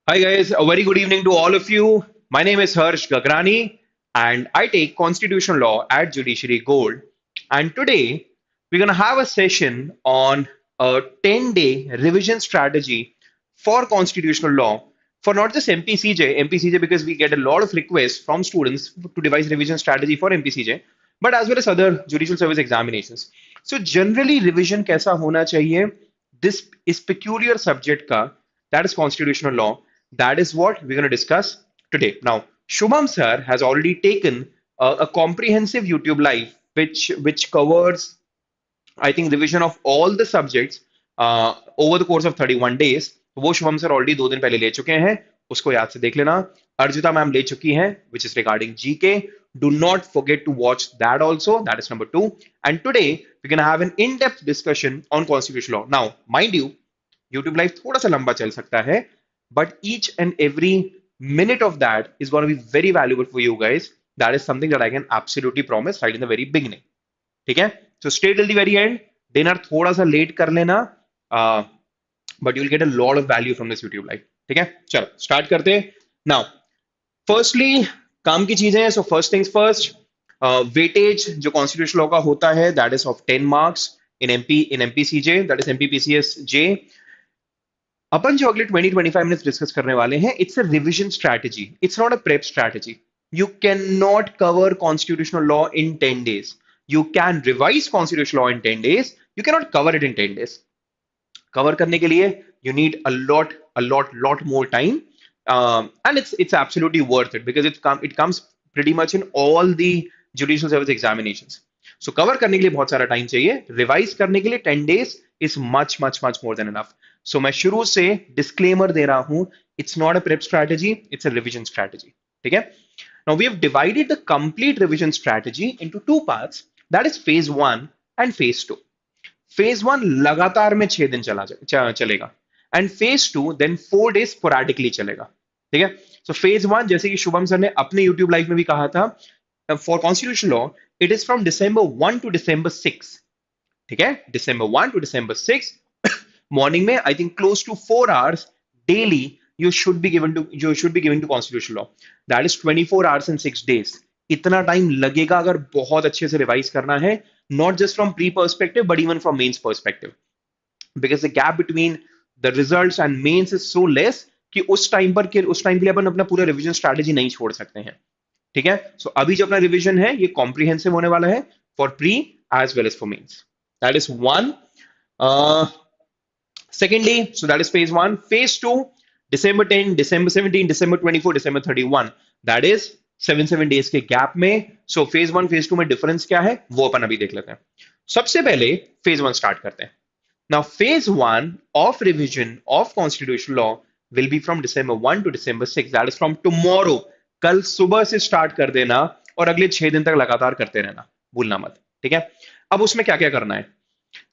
Hi guys, a very good evening to all of you. My name is Harsh Gagrani and I take constitutional law at Judiciary Gold. And today we're going to have a session on a 10-day revision strategy for constitutional law for not just MPCJ because we get a lot of requests from students to devise revision strategy for MPCJ, but as well as other judicial service examinations. So generally revision कैसा होना चाहिए this is peculiar subject का, that is constitutional law. That is what we're going to discuss today. Now, Shubham sir has already taken a comprehensive YouTube live which covers, I think, revision of all the subjects over the course of 31 days. वो Shubham sir already 2 दिन पहले ले चुके हैं, उसको याद से देख लेना. अर्जिता मैम ले चुकी हैं, which is regarding GK. Do not forget to watch that also. That is number 2. And today we're going to have an in-depth discussion on constitutional law. Now, mind you, YouTube live थोड़ा सा लंबा चल सकता है, but each and every minute of that is going to be very valuable for you guys. That is something that I can absolutely promise right in the very beginning. ठीक है, so stay till the very end. Dinner थोड़ा सा late कर लेना, but you'll get a lot of value from this YouTube live. ठीक है, चलो start करते हैं. नाउ फर्स्टली काम की चीजें. So first things first, weightage जो कॉन्स्टिट्यूशन लॉ का होता है that is of 10 marks in MPCJ, that is MPPCS J. अपन जो अगले 20-25 मिनट्स डिस्कस करने वाले हैं, it's a revision strategy, it's not a prep strategy. You cannot cover constitutional law in 10 days. You can revise constitutional law in 10 days. You cannot cover it in 10 days. Cover करने के लिए you need a lot more time, and it's absolutely worth it because it comes pretty much in all the judicial service examinations. So cover करने के लिए बहुत सारा time चाहिए. Revise करने के लिए 10 days is much more than enough. So मैं शुरू से disclaimer दे रहा हूँ, it's not a prep strategy, it's a revision strategy. ठीक है. Now we have divided the complete revision strategy into two parts. That is phase 1 and phase 2. Phase 1 लगातार में 6 दिन चलेगा and phase 2 then 4 days sporadically चलेगा. ठीक है. So phase 1 जैसे कि शुभम सर ने अपने YouTube लाइव में भी कहा था, for constitutional law it is from December 1 to December 6. ठीक है, December 1 to December 6 मॉर्निंग में I think close to 4 hours daily you should be given to constitutional law. That is 24 hours and 6 days. इतना time लगेगा अगर बहुत अच्छे से revise करना है, not just from pre perspective but even from mains perspective, because the gap between the results and mains is so less कि उस टाइम के लिए अपन अपना पूरा रिवीजन स्ट्रैटेजी नहीं छोड़ सकते हैं. ठीक है. सो अभी जो अपना रिवीजन है ये कॉम्प्रिहेंसिव होने वाला है for pre as well as for mains. That is one. Secondly, so that is phase 1. Phase 2, December 10, December 17, December 24, December 31. That is 7 days के गैप में. So phase 1, phase 2 में डिफरेंस क्या है वो अपन अभी देख लेते हैं. सबसे पहले phase 1 स्टार्ट करते हैं. Now phase 1 of revision of constitutional law will be from December 1 to December 6. That is from tomorrow. कल सुबह से स्टार्ट कर देना और अगले 6 दिन तक लगातार करते रहना, भूलना मत. ठीक है. अब उसमें क्या क्या करना है.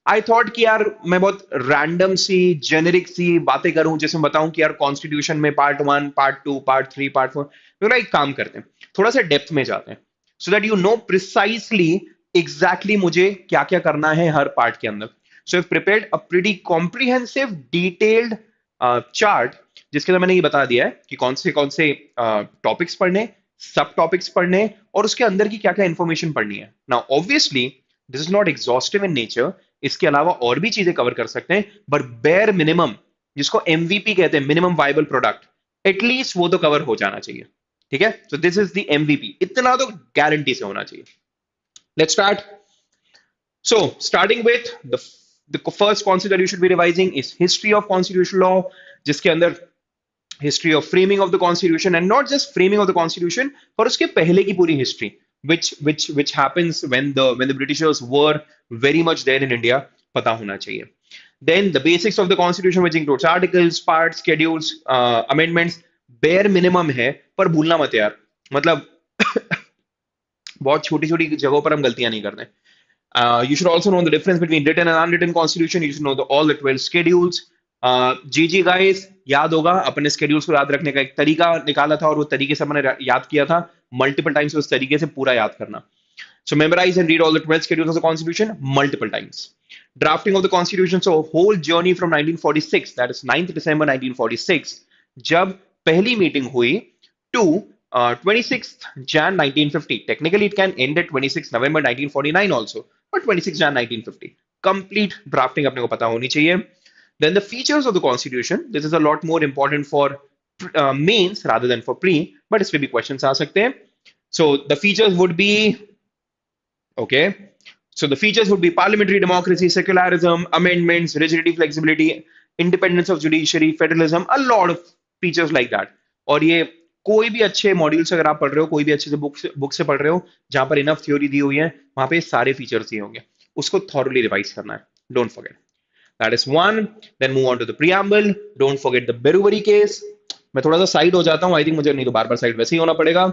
आई थॉट कि यार मैं बहुत रैंडम सी जेनेरिक सी बातें करूं, जिसमें बताऊं कि यार कॉन्स्टिट्यूशन में पार्ट 1, पार्ट 2, पार्ट 3, पार्ट 4. तो एक काम करते हैं, थोड़ा सा डेप्थ में जाते हैं so that you know precisely exactly मुझे क्या क्या करना है हर पार्ट के अंदर. So I prepared a pretty comprehensive detailed chart जिसके अंदर मैंने ये बता दिया है कि कौन से टॉपिक्स पढ़ने, सब टॉपिक्स पढ़ने और उसके अंदर की क्या क्या इंफॉर्मेशन पढ़नी है. Now obviously this is not exhaustive in nature. इसके अलावा और भी चीजें कवर कर सकते हैं, बट बेयर मिनिमम जिसको एमवीपी कहते हैं, मिनिमम वायबल प्रोडक्ट, एटलीस्ट वो तो कवर हो जाना चाहिए. ठीक है. So this is the MVP, इतना तो गारंटी से होना चाहिए. Let's start. So starting with the first concept that you should be revising is history of constitutional law, जिसके अंदर history of framing of the constitution and not just framing of the constitution, पर उसके पहले की पूरी history which happens when the Britishers were very much there in India, पता होना चाहिए. Then the basics of the constitution which includes articles, parts, schedules, amendments, bare minimum है, पर भूलना मत यार. मतलब बहुत छोटी छोटी जगहों पर हम गलतियां नहीं करते. You should also know the difference between written and unwritten constitution. You should know all the 12 schedules. जी गाइस, याद होगा अपने स्केड्यूल्स को याद रखने का एक तरीका निकाला था और वो तरीके से मैंने याद किया था मल्टीपल टाइम्स. उस तरीके से पूरा याद करना. So memorize and read all the 12 schedules of the constitution multiple times. Drafting of the constitution, so whole journey from 1946, that is 9th December 1946, जब पहली मीटिंग हुई to 26 Jan 1950. Technically, it can end at 26 November 1949 also, but 26 Jan 1950. Complete drafting अपने को पता होनी चाहिए. Then the features of the Constitution. This is a lot more important for mains rather than for pre, but इसमें भी questions आ सकते हैं. So the features would be okay. So the features would be parliamentary democracy, secularism, amendments, rigidity, flexibility, independence of judiciary, federalism, a lot of features like that. और ये कोई भी अच्छे module से अगर आप पढ़ रहे हो, कोई भी अच्छे से बुक से पढ़ रहे हो, जहां पर इनफ थ्योरी दी हुई है, वहां पे सारे फीचर्स दिए होंगे. उसको थॉरली रिवाइज करना है. Don't forget. That is one. Then move on to the preamble. Don't forget the Berubari case. मैं थोड़ा सा साइड हो जाता हूँ. आई थिंक मुझे नहीं तो बार बार साइड वैसे ही होना पड़ेगा.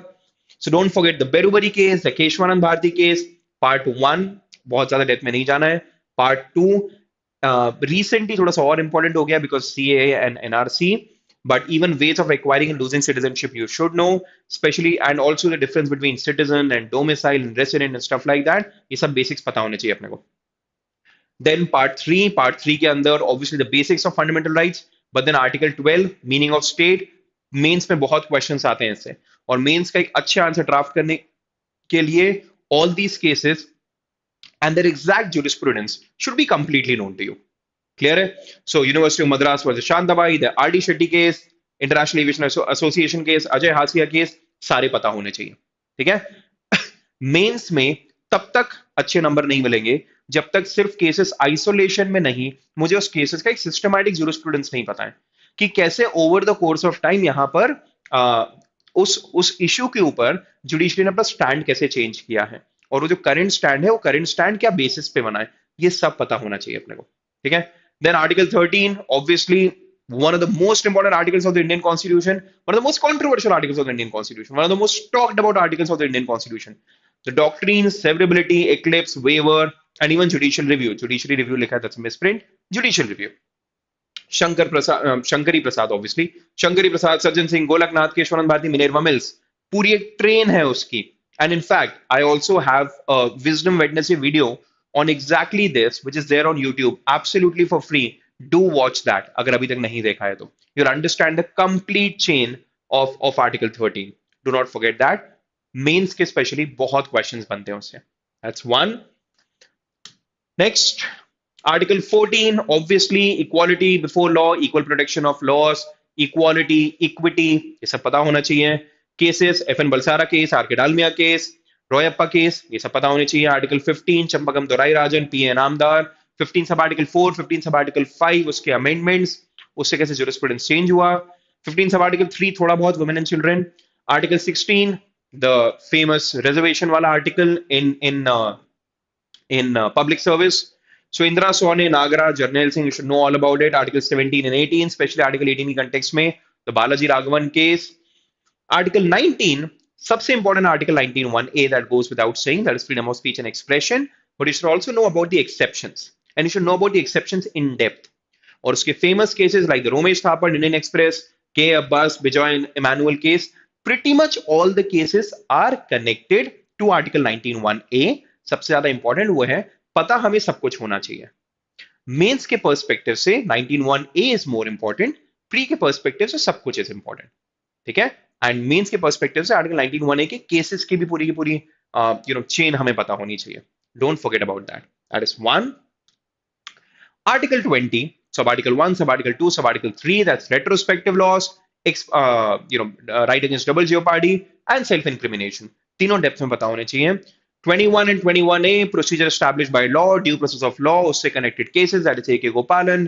So don't forget the Berubari case, the Keshwanand Bharti case. Part 1 बहुत ज्यादा डेप्थ में नहीं जाना है. Part 2 recently थोड़ा सा और important हो गया because CAA and NRC. But even ways of acquiring and losing citizenship you should know, especially and also the difference between citizen and domicile and resident and stuff like that. ये सब basics पता होने चाहिए अपने को. Then part 3 के अंदर obviously the basics of fundamental rights, but then article 12 meaning of state. Mains में बहुत क्वेश्चंस आते हैं इससे, और मेंस का एक अच्छे आंसर ड्राफ्ट करने के लिए all these cases and their exact jurisprudence should be completely known to you. Clear है? So University of Madras versus Shantabai, the RD Shetty case, International Aviation Association case, Ajay Hasia case, सारे पता होने चाहिए. ठीक है? Mains में तब तक अच्छे नंबर नहीं मिलेंगे जब तक सिर्फ केसेस आइसोलेशन में नहीं, मुझे उस केसेस का एक सिस्टमैटिक ज्यूरिस्प्रूडेंस नहीं पता है कि कैसे over the course of time यहां पर उस इश्यू के ऊपर जुडिशरी ने अपना स्टैंड कैसे चेंज किया है, और वो जो करंट स्टैंड है वो करंट स्टैंड क्या बेसिस पे बना है, ये सब पता होना चाहिए अपने को. ठीक है. Then article 13 obviously one of the most important articles of the Indian Constitution, one of the most controversial articles of the Indian Constitution, one of the most talked about articles of the Indian Constitution. The doctrines, severability, eclipse, waiver, and even judicial review. Judiciary review लिखा है, that's a misprint. Judicial review. Shankari Prasad obviously. Shankari Prasad, Sajjan Singh, Golaknath, Keshavananda Bharti, मिनेर्वा mills. पूरी एक train है उसकी. And in fact, I also have a Wisdom Wednesday video on exactly this, which is there on YouTube, absolutely for free. Do watch that अगर अभी तक नहीं देखा है तो. You'll understand the complete chain of Article 13. Do not forget that. Mains के specially बहुत questions बनते हैं उससे. That's one. Next, Article 14, obviously equality before law, equal protection of laws, equality, equity, ये सब पता होना चाहिए. Cases, FN Balsara case, R K Dalmia case, रोयप्पा case, ये सब पता होने चाहिए. Article 15, चंपकम दोराई राजन, PA नामदार. 15 सब आर्टिकल 4, 15 सब आर्टिकल 5, उसके अमेंडमेंट्स, उससे कैसे ज्यूरिस्प्रूडेंस चेंज हुआ. 15 सब आर्टिकल 3 थोड़ा बहुत women and children. Article 16 the famous reservation वाला article in public service. So Indira Sawhney, Nagara, Jarnail Singh, you should know all about it. Article 17 and 18, specially article 18 की context में the Balaji Raghavan case. Article 19, सबसे important article 19(1)(a) that goes without saying, that is freedom of speech and expression, but you should also know about the exceptions. And you should know about the exceptions in depth. और उसके famous cases like the Romesh Thapar, Indian Express, K. Abbas, Bijoy Emmanuel case, pretty much all the cases are connected to Article 19(1)(a. सबसे ज्यादा important वो है, पता हमें सब कुछ होना चाहिए. Mains के perspective से 19(1)(a is more important, pre के perspective से सब कुछ is important. ठीक है. And mains के perspective से Article 19(1)(a के cases की भी पूरी की पूरी chain हमें पता होनी चाहिए. Don't forget about that. That is one. Article 20, sub-article 1, sub-article 2, sub-article 3, that's retrospective laws, right against double jeopardy, and self-incrimination. तीनों डेप्थ में पता होने चाहिए. 21 and 21A, procedure established by law, due process of law, उससे connected cases, that is A.K. Gopalan,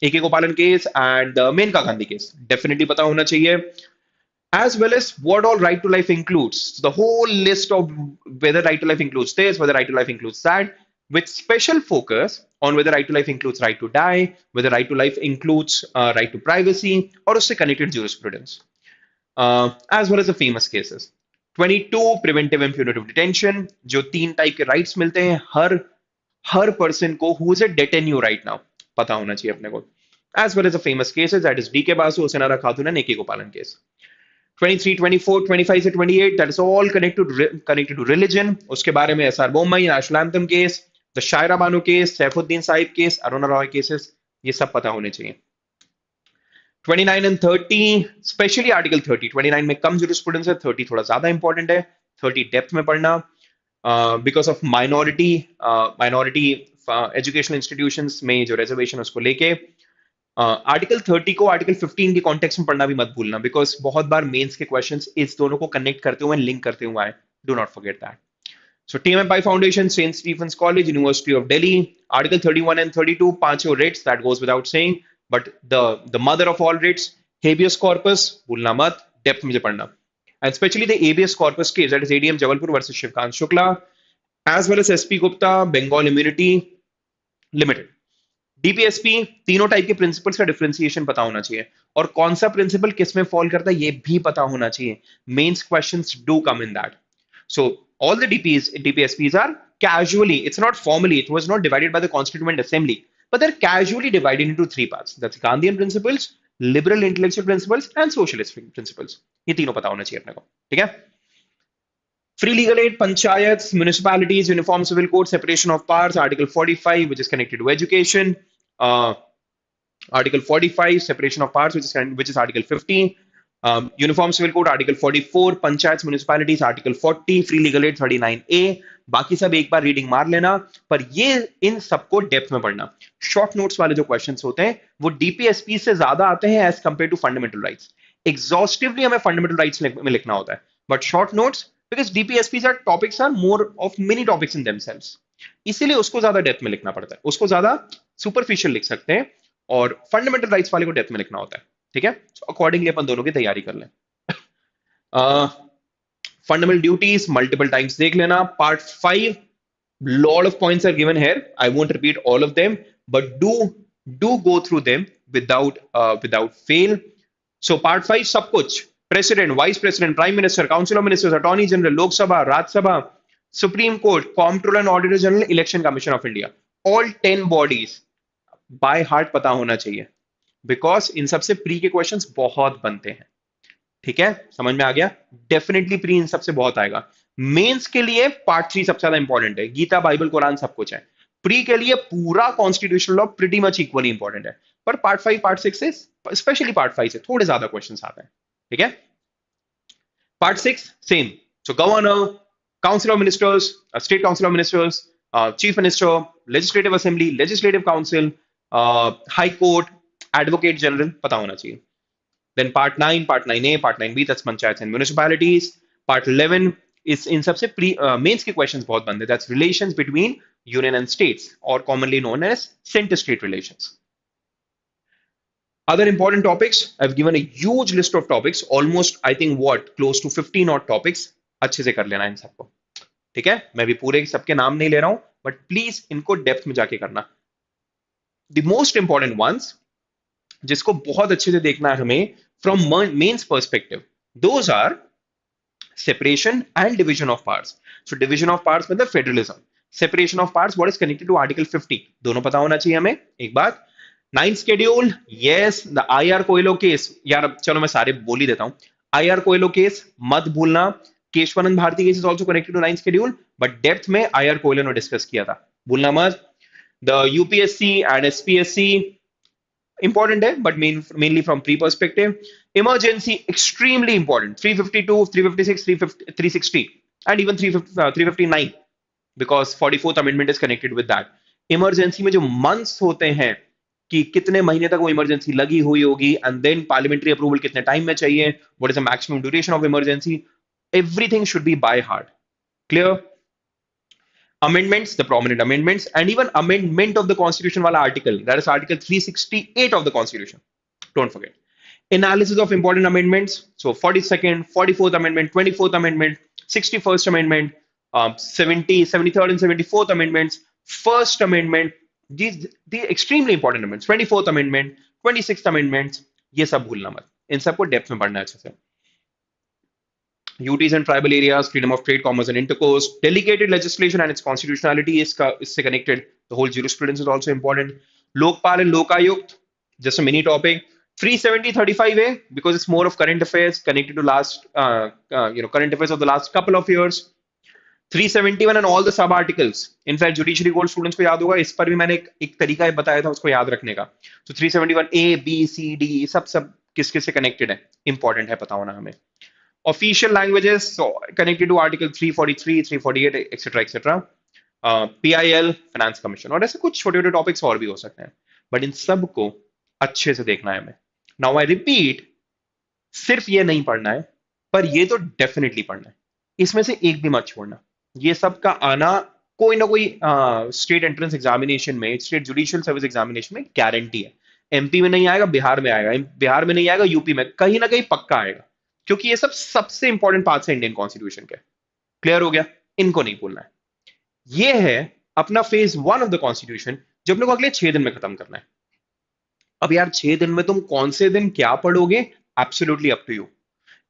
A.K. Gopalan case, and Menka Gandhi case. Definitely पता होना चाहिए. As well as what all right to life includes. So the whole list of whether right to life includes this, whether right to life includes that, with special focus on whether right to life includes right to die, whether right to life includes right to privacy, और उससे connected jurisprudence. As well as the famous cases. 22, preventive and punitive detention, जो 3 type के rights मिलते हैं हर person को who is a detainee right now, पता होना चाहिए अपने को. As well as the famous cases, that is D.K. Basu, Senara Khatun, and A.K. Gopalan case. 23, 24, 25 से 28, that is all connected to religion. उसके बारे में S.R. Bommai, National Anthem case, the Shaira Banu case, Saifuddin Sahib case, Aruna Roy cases, ये सब पता होने चाहिए. 29 and 30, specially article 30, 29 में कम jurisprudence है, 30 थोड़ा ज्यादा इंपॉर्टेंट है, 30 डेप्थ में पढ़ना, because of minority educational institutions में जो रिजर्वेशन उसको लेके आर्टिकल 30 को आर्टिकल 15 के कॉन्टेक्स्ट में पढ़ना भी मत भूलना, बिकॉज बहुत बार मेंस के क्वेश्चंस इस दोनों को कनेक्ट करते हुए लिंक करते हुए आए, do not forget that. So TMFI Foundation, St. Stephen's College, University of Delhi, Article 31 and 32, पांचों writs, that goes without saying. But the mother of all writs, habeas corpus, भूलना मत, depth में पढ़ना. And especially the habeas corpus case, that is ADM Jabalpur versus Shivkant Shukla, as well as SP Gupta, Bengal Immunity Limited. DPSP, तीनों type के principles का differentiation पता होना चाहिए और कौन सा प्रिंसिपल किस में फॉल करता है ये भी पता होना चाहिए. Mains questions do come in that. So all the DPSPs are casually, it's not formally, it was not divided by the Constituent Assembly, but they're casually divided into three parts. That's Gandhian principles, liberal intellectual principles, and socialist principles. ये तीनों पता होना चाहिए अपने को, ठीक है? Free legal aid, panchayats, municipalities, uniform civil code, separation of powers, Article 45, which is connected to education, Article 45, separation of powers, which is Article 50. Uniform Civil Code Article 44, Panchayats Municipalities Article 40, Free Legal Aid 39A. बाकी सब एक बार reading मार लेना, पर ये इन सबको depth में पढ़ना. शॉर्ट नोट्स वाले जो क्वेश्चंस होते हैं वो डीपीएसपी से ज्यादा आते हैं as compare to fundamental rights. Exhaustively हमें फंडामेंटल राइट्स में लिखना होता है, but short notes, because DPSP are topics are more of mini topics in themselves, इसीलिए उसको ज्यादा डेप्थ में लिखना पड़ता है. उसको ज्यादा सुपरफिशियल लिख सकते हैं और फंडामेंटल राइट्स वाले को डेप्थ में लिखना होता है, ठीक है? अकॉर्डिंगली अपन दोनों की तैयारी कर लें. फंडामेंटल ड्यूटीज मल्टीपल टाइम्स देख लेना. Part 5, lot of points are given here. I won't repeat all of them, but do go through them without fail. So part 5 सब कुछ, president, vice president, prime minister, council of ministers, attorney general, lok sabha, raj sabha, supreme court, comptroller and auditor general, election commission of India, all 10 bodies by heart पता होना चाहिए, because in सबसे pre के questions बहुत बनते हैं, ठीक है? समझ में आ गया? डेफिनेटली प्री इन सबसे बहुत आएगा. मेंस के लिए पार्ट 3 सबसे ज्यादा इंपॉर्टेंट है, गीता, बाइबल, कुरान सब कुछ है. प्री के लिए पूरा constitutional law pretty much equally important है, पर पार्ट 5 पार्ट 6 से, स्पेशली पार्ट 5 से थोड़े ज्यादा क्वेश्चंस आते हैं, ठीक है? Part 6 same. So governor, council of ministers, state council of ministers, chief minister, legislative assembly, legislative council, high court, advocate general पता होना चाहिए. Then part 9, part 9A, part 9B, that's panchayats and municipalities. Part 11 is in सबसे mains के questions बहुत बनते हैं. That's relations between union and states, or commonly known as center-state relations. Other important topics, I've given a huge list of topics, almost I think close to 15 odd topics. अच्छे से कर लेना इन सबको, ठीक है? मैं भी पूरे सबके नाम नहीं ले रहा हूं, but please इनको डेप्थ में जाके करना. The most important ones, जिसको बहुत अच्छे से देखना है हमें from mains perspective, those are separation and division of powers. So division of powers मतलब federalism, separation of powers what is connected to article 50, दोनों पता होना चाहिए हमें. एक बात, 9th schedule, yes, the IR Coelho case, यार चलो मैं सारे बोल ही देता हूं. आईआर कोयलो केस मत भूलना. Kesavananda Bharati case is also connected to 9th schedule, but depth में आईआर कोयलो ने डिस्कस किया था, भूलना मत. The UPSC and SPSC important है, but mainly from pre perspective. Emergency extremely important. 352, 356, 360, and even 359, because 44th amendment is connected with that. Emergency में जो months होते हैं कि कितने महीने तक वो इमरजेंसी लगी हुई होगी, and then parliamentary approval कितने टाइम में चाहिए, what is the maximum duration of emergency, everything should be by heart. Clear? Amendments, the prominent amendments, and even amendment of the constitution wala article, that is article 368 of the constitution, don't forget. Analysis of important amendments, so 42nd, 44th amendment, 24th amendment, 61st amendment, 73rd and 74th amendments, first amendment, these extremely important amendments, 24th amendment, 26th amendments, ये सब भूलना मत, इन सबको depth में पढ़ना है अच्छे से. UTs and tribal areas, freedom of trade, commerce and intercourse, delegated legislation and its constitutionality is connected. The whole jurisprudence is also important. Lokpal and Lokayukt, just a mini topic. 370-35A, because it's more of current affairs connected to current affairs of the last couple of years. 371 and all the sub articles. In fact judiciary gold students को याद होगा, इस पर भी मैंने एक तरीका बताया था उसको याद रखने का। तो 371 ए बी सी डी सब सब किस किस से कनेक्टेड है, इंपॉर्टेंट है पता होना हमें। Official languages connected to article 343 348 etcetera etcetera. PIL, finance commission, और ऐसे कुछ छोटे छोटे टॉपिक्स और भी हो सकते हैं, बट इन सब को अच्छे से देखना है हमें। नाउ आई रिपीट, सिर्फ ये नहीं पढ़ना है, पर ये तो डेफिनेटली पढ़ना है, इसमें से एक भी मत छोड़ना। ये सब का आना कोई ना कोई स्टेट एंट्रेंस एग्जामिनेशन में, स्टेट जुडिशियल सर्विस एग्जामिनेशन में गारंटी है। एमपी में नहीं आएगा, बिहार में आएगा, बिहार में नहीं आएगा, यूपी में कहीं ना कहीं पक्का आएगा, क्योंकि ये सब सबसे इंपॉर्टेंट पार्ट्स है इंडियन कॉन्स्टिट्यूशन के। क्लियर हो गया, इनको नहीं भूलना है। ये है अपना फेज 1 ऑफ द कॉन्स्टिट्यूशन, जो अपने को अगले 6 दिन में खत्म करना है। अब यार 6 दिन में तुम कौन से दिन क्या पढ़ोगे, एब्सोल्युटली अप टू यू।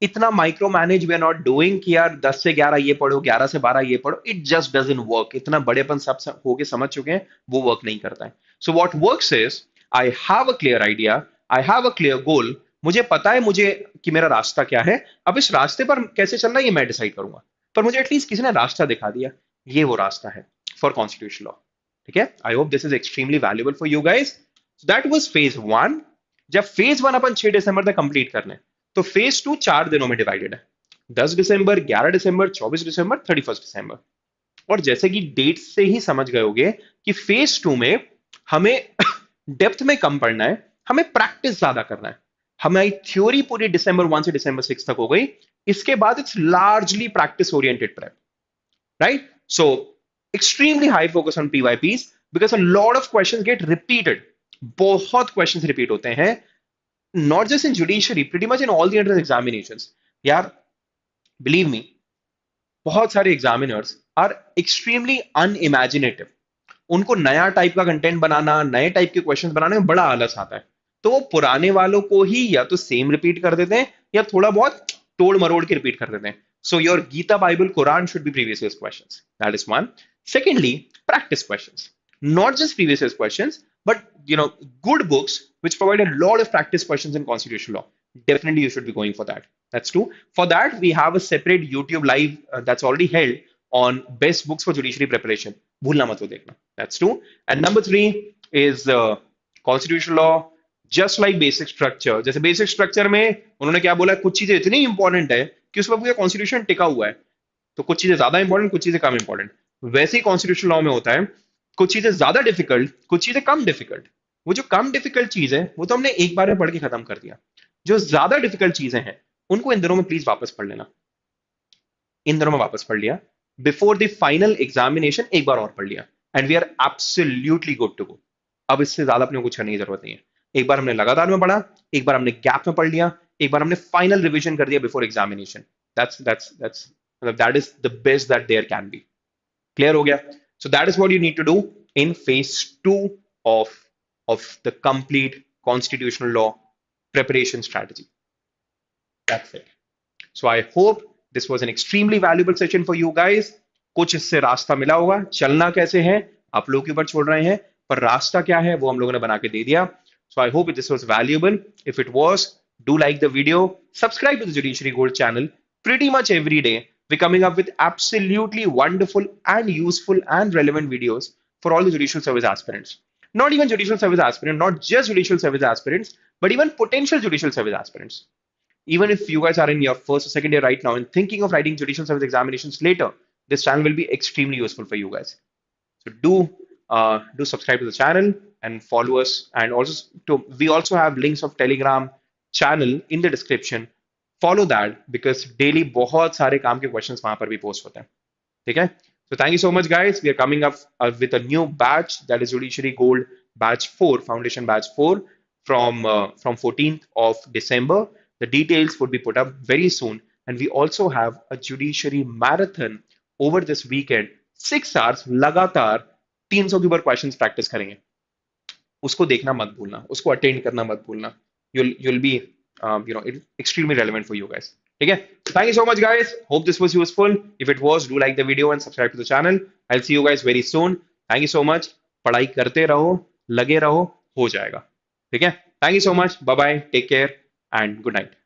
इतना micro manage we are not doing कि यार 10 से 11 ये पढ़ो, 11 से 12 ये पढ़ो, इट जस्ट डजंट वर्क। इतना बड़ेपन सब होके समझ चुके हैं, वो वर्क नहीं करता है। So what works is, I have a clear idea, I have a clear goal, मुझे पता है मुझे कि मेरा रास्ता क्या है। अब इस रास्ते पर कैसे चलना है ये मैं डिसाइड करूंगा, पर मुझे एटलीस्ट किसी ने रास्ता दिखा दिया, ये वो रास्ता है फॉर कॉन्स्टिट्यूशन लॉ। ठीक है, I hope this is extremely valuable for you guys. That was phase 1। जब फेज 1 अपन 6 दिसंबर तक कंप्लीट करने, तो फेज 2 4 दिनों में डिवाइडेड है, 10 दिसंबर, 11 दिसंबर, 24 दिसंबर, 31 दिसंबर। और जैसे कि डेट से ही समझ गए होगे कि फेज 2 में हमें डेप्थ में कम पढ़ना है, हमें प्रैक्टिस ज्यादा करना है। हमारी थ्योरी पूरी दिसंबर 1 से दिसंबर 6 तक हो गई, इसके बाद it's largely practice oriented prep, right? So extremely high focus on PYPs because a lot of questions get repeated. बहुत questions repeat होते हैं, not just in judiciary, pretty much in all the entrance examinations. यार believe me, बहुत सारे examiners are extremely unimaginative. उनको नया type का content बनाना, नए टाइप के क्वेश्चंस बनाने में बड़ा आलस आता है, तो वो पुराने वालों को ही या तो सेम रिपीट कर देते हैं या थोड़ा बहुत तोड़ मरोड़ के रिपीट कर देते हैं। So your Gita, Bible, Quran should be previous years questions, that is one. Secondly, practice questions, not just previous year's questions, but good books which provide a lot of practice questions in constitutional law. Definitely you should be going for that. That's two. For that we have a separate YouTube live that's already held on best books for judiciary preparation. भूलना मत वो देखना. That's two. And number 3 is constitutional law, just like basic structure. जैसे basic structure में उन्होंने क्या बोला, कुछ चीजें इतनी इंपॉर्टेंट है कि उस पर पूरा कॉन्स्टिट्यूशन टिका हुआ है, तो कुछ चीजें ज्यादा इंपॉर्टेंट, कुछ चीजें कम इंपॉर्टेंट। वैसे ही कॉन्स्टिट्यूशनल लॉ में होता है, कुछ चीजें ज्यादा डिफिकल्ट, कुछ चीजें कम डिफिकल्ट। वो जो कम डिफिकल्ट चीज है वो तो हमने एक बार में पढ़ के खत्म कर दिया, जो ज्यादा डिफिकल्ट चीजें हैं उनको इन दिनों में प्लीज वापस पढ़ लेना। इन दिनों में वापस पढ़ लिया, बिफोर द फाइनल एग्जामिनेशन एक बार और पढ़ लिया, and we are absolutely good to go. अब इससे ज्यादा अपने को कुछ करने की जरूरत नहीं है। एक बार हमने लगातार में पढ़ा, एक बार हमने गैप में पढ़ लिया, एक बार हमने फाइनल रिविजन कर दिया before examination. That is the best that there can be. Clear हो गया? So that is what you need to do in phase 2 of the complete constitutional law preparation strategy. That's it. So I hope this was an extremely valuable session for you guys. कुछ इससे रास्ता मिला होगा, चलना कैसे है आप लोग के ऊपर छोड़ रहे हैं, पर रास्ता क्या है वो हम लोगों ने बना के दे दिया. So I hope this was valuable. If it was, do like the video, subscribe to the Judiciary Gold channel. Pretty much every day we're coming up with absolutely wonderful and useful and relevant videos for all the judicial service aspirants. Not even judicial service aspirants, not just judicial service aspirants, but even potential judicial service aspirants. Even if you guys are in your first or second year right now and thinking of writing judicial service examinations later, this channel will be extremely useful for you guys. So do subscribe to the channel and follow us. And also we also have links of Telegram channel in the description. Follow that because daily बहुत सारे काम के questions वहां पर भी post होते हैं. ठीक है? So thank you so much, guys. We are coming up with a new batch, that is Judiciary Gold Batch 4, Foundation Batch 4, from 14th of December. The details would be put up very soon, and we also have a Judiciary Marathon over this weekend. 6 hours लगातार 300 के ऊपर questions practice करेंगे. उसको देखना मत भूलना, उसको attend करना मत भूलना. You'll be extremely relevant for you guys. Okay, thank you so much, guys. Hope this was useful. If it was, do like the video and subscribe to the channel. I'll see you guys very soon. Thank you so much. पढ़ाई करते रहो, लगे रहो, हो जाएगा. ठीक है? Thank you so much. Bye bye. Take care and good night.